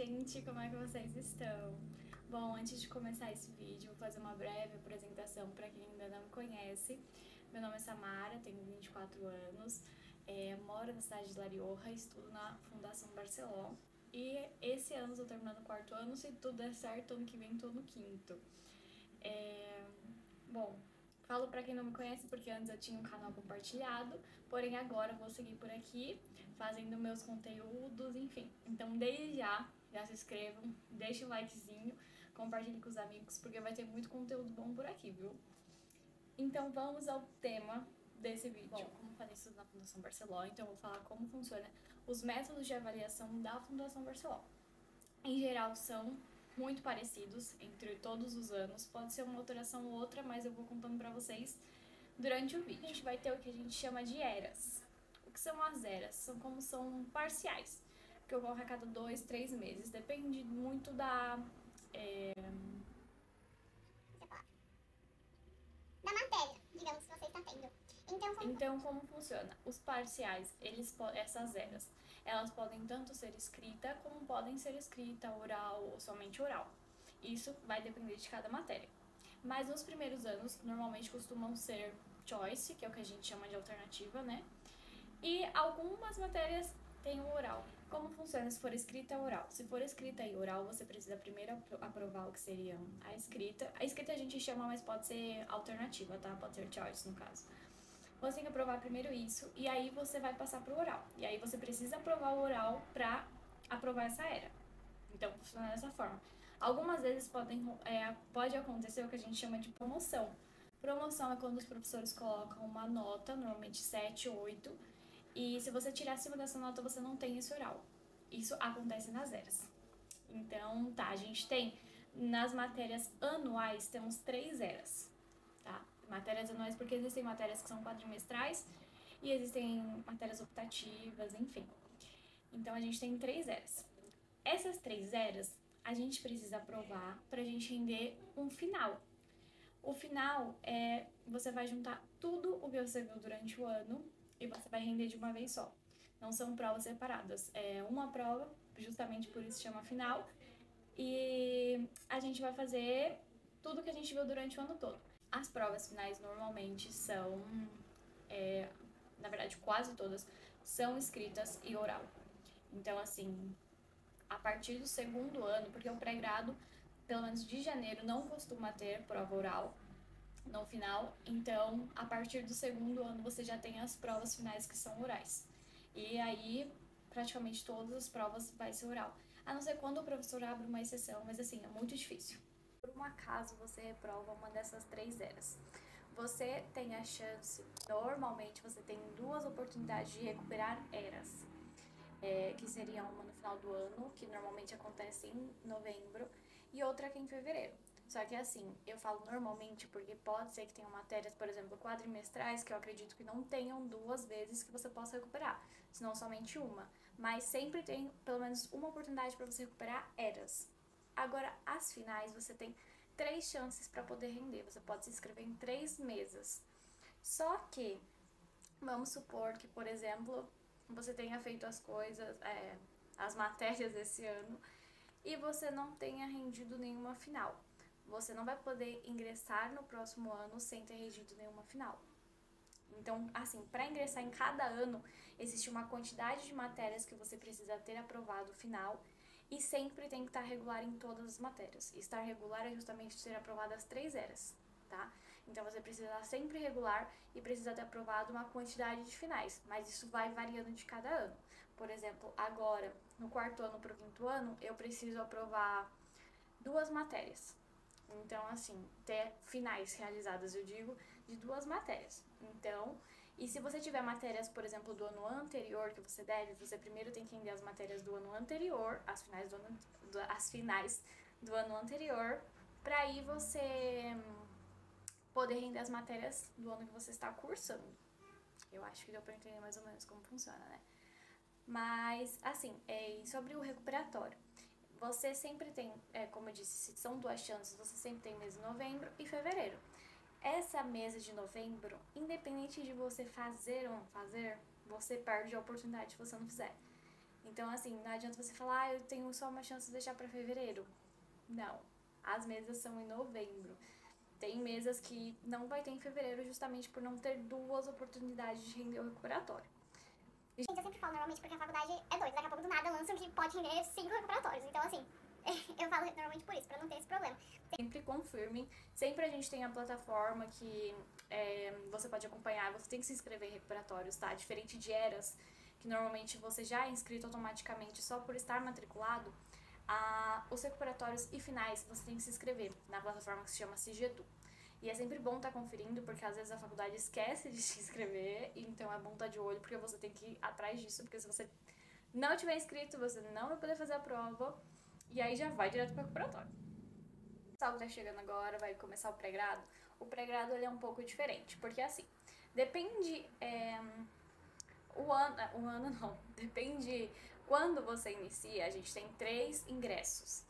gente, como é que vocês estão? Bom, antes de começar esse vídeo, vou fazer uma breve apresentação para quem ainda não me conhece. Meu nome é Samara, tenho 24 anos, moro na cidade de Larioha, estudo na Fundação Barceló. E esse ano estou terminando o quarto ano, se tudo der certo, ano que vem estou no quinto. Bom, falo pra quem não me conhece porque antes eu tinha um canal compartilhado, porém agora eu vou seguir por aqui fazendo meus conteúdos, enfim. Então desde já se inscrevam, deixem o likezinho, compartilhem com os amigos porque vai ter muito conteúdo bom por aqui, viu? Então vamos ao tema desse vídeo. Bom, como eu falei, estudo na Fundação Barceló, então eu vou falar como funciona os métodos de avaliação da Fundação Barceló. Em geral, são muito parecidos entre todos os anos. Pode ser uma alteração ou outra, mas eu vou contando pra vocês durante o vídeo. A gente vai ter o que a gente chama de eras. O que são as eras? São parciais, que ocorrem a cada 2, 3 meses. Depende muito da matéria, digamos, que você está tendo. Então, como funciona? Os parciais, essas eras, elas podem tanto ser escrita como podem ser escrita, oral ou somente oral. Isso vai depender de cada matéria. Mas nos primeiros anos, normalmente costumam ser choice, que é o que a gente chama de alternativa, né? E algumas matérias têm o oral. Como funciona se for escrita ou oral? Se for escrita e oral, você precisa primeiro aprovar o que seria a escrita. A escrita a gente chama, mas pode ser alternativa, tá? Pode ser choice, no caso. Você tem que aprovar primeiro isso, e aí você vai passar pro oral. E aí você precisa aprovar o oral pra aprovar essa era. Então, funciona dessa forma. Algumas vezes pode acontecer o que a gente chama de promoção. Promoção é quando os professores colocam uma nota, normalmente 7, 8, e se você tirar acima dessa nota, você não tem esse oral. Isso acontece nas eras. Então, tá, a gente tem, nas matérias anuais, temos 3 eras, tá? Matérias anuais porque existem matérias que são quadrimestrais e existem matérias optativas, enfim. Então, a gente tem 3 eras. Essas 3 eras, a gente precisa aprovar pra gente render um final. O final você vai juntar tudo o que você viu durante o ano e você vai render de uma vez só. Não são provas separadas. É uma prova, justamente por isso chama final. E a gente vai fazer tudo que a gente viu durante o ano todo. As provas finais normalmente são, na verdade quase todas, são escritas e oral. Então, assim, a partir do segundo ano, porque o pré-grado, pelo menos de janeiro, não costuma ter prova oral no final, então a partir do segundo ano você já tem as provas finais que são orais. E aí, praticamente todas as provas vai ser oral. A não ser quando o professor abre uma exceção, mas assim, é muito difícil. Por um acaso você reprova uma dessas 3 eras, você tem a chance, normalmente você tem 2 oportunidades de recuperar eras. Que seria uma no final do ano, que normalmente acontece em novembro, e outra aqui em fevereiro. Só que assim, eu falo normalmente porque pode ser que tenham matérias, por exemplo, quadrimestrais, que eu acredito que não tenham 2 vezes que você possa recuperar, senão somente uma. Mas sempre tem pelo menos uma oportunidade para você recuperar eras. Agora, as finais, você tem 3 chances para poder render. Você pode se inscrever em 3 mesas. Só que vamos supor que, por exemplo, você tenha feito as coisas, as matérias esse ano, e você não tenha rendido nenhuma final. Você não vai poder ingressar no próximo ano sem ter rendido nenhuma final. Então, assim, para ingressar em cada ano, existe uma quantidade de matérias que você precisa ter aprovado final e sempre tem que estar regular em todas as matérias. Estar regular é justamente ter aprovado as 3 eras, tá? Então, você precisa estar sempre regular e precisa ter aprovado uma quantidade de finais, mas isso vai variando de cada ano. Por exemplo, agora, no quarto ano para o quinto ano, eu preciso aprovar 2 matérias. Então, assim, ter finais realizadas, eu digo, de 2 matérias. Então, e se você tiver matérias, por exemplo, do ano anterior que você deve, você primeiro tem que render as matérias do ano anterior, as finais do ano anterior, para aí você poder render as matérias do ano que você está cursando. Eu acho que deu para entender mais ou menos como funciona, né? Mas, assim, sobre o recuperatório. Você sempre tem, como eu disse, se são 2 chances, você sempre tem mês de novembro e fevereiro. Essa mesa de novembro, independente de você fazer ou não fazer, você perde a oportunidade se você não fizer. Então, assim, não adianta você falar, eu tenho só uma chance de deixar pra fevereiro. Não. As mesas são em novembro. Tem mesas que não vai ter em fevereiro justamente por não ter duas oportunidades de render o recuperatório. Gente, eu sempre falo normalmente porque a faculdade é doida. Daqui a pouco do nada lançam que pode render 5 recuperatórios. Então, assim, eu falo normalmente por isso, pra não ter esse problema. Sempre confirmem. Sempre a gente tem a plataforma que você pode acompanhar. Você tem que se inscrever em recuperatórios, tá? Diferente de Eras, que normalmente você já é inscrito automaticamente só por estar matriculado. Os recuperatórios e finais você tem que se inscrever na plataforma que se chama Sigedu. E é sempre bom estar conferindo, porque às vezes a faculdade esquece de se inscrever, então é bom estar de olho, porque você tem que ir atrás disso, porque se você não tiver inscrito, você não vai poder fazer a prova, e aí já vai direto para o recuperatório. O pessoal que tá chegando agora, vai começar o pré-grado. O pré-grado ele é um pouco diferente, porque assim, depende o ano não, depende quando você inicia, a gente tem 3 ingressos.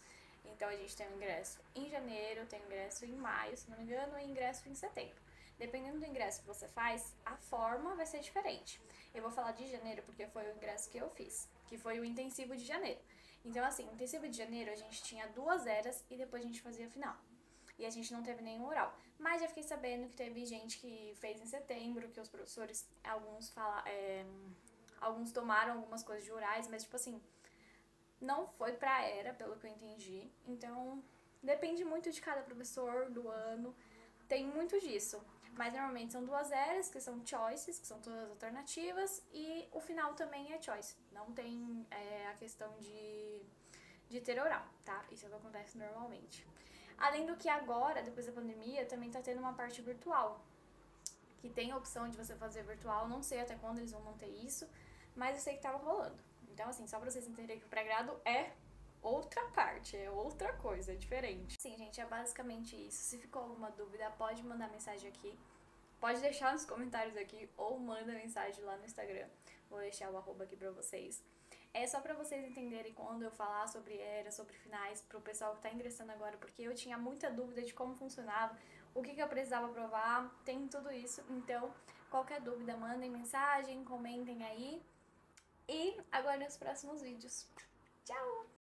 Então a gente tem um ingresso em janeiro, tem um ingresso em maio, se não me engano, e ingresso em setembro. Dependendo do ingresso que você faz, a forma vai ser diferente. Eu vou falar de janeiro porque foi o ingresso que eu fiz, que foi o intensivo de janeiro. Então, assim, no intensivo de janeiro a gente tinha 2 eras e depois a gente fazia a final. E a gente não teve nenhum oral. Mas já fiquei sabendo que teve gente que fez em setembro, que os professores, alguns tomaram algumas coisas de orais, mas tipo assim, não foi pra era, pelo que eu entendi. Então, depende muito de cada professor, do ano. Tem muito disso. Mas normalmente são 2 eras, que são choices, que são todas alternativas, e o final também é choice. Não tem a questão de ter oral, tá? Isso é o que acontece normalmente. Além do que agora, depois da pandemia, também tá tendo uma parte virtual, que tem a opção de você fazer virtual. Não sei até quando eles vão manter isso, mas eu sei que tava rolando. Então, assim, só pra vocês entenderem que o pré-grado é outra parte, é outra coisa, é diferente. Sim, gente, é basicamente isso. Se ficou alguma dúvida, pode mandar mensagem aqui. Pode deixar nos comentários aqui ou manda mensagem lá no Instagram. Vou deixar o arroba aqui pra vocês. É só pra vocês entenderem quando eu falar sobre era, sobre finais, pro pessoal que tá ingressando agora, porque eu tinha muita dúvida de como funcionava, o que eu precisava provar, tem tudo isso. Então, qualquer dúvida, mandem mensagem, comentem aí. E aguardem os próximos vídeos. Tchau!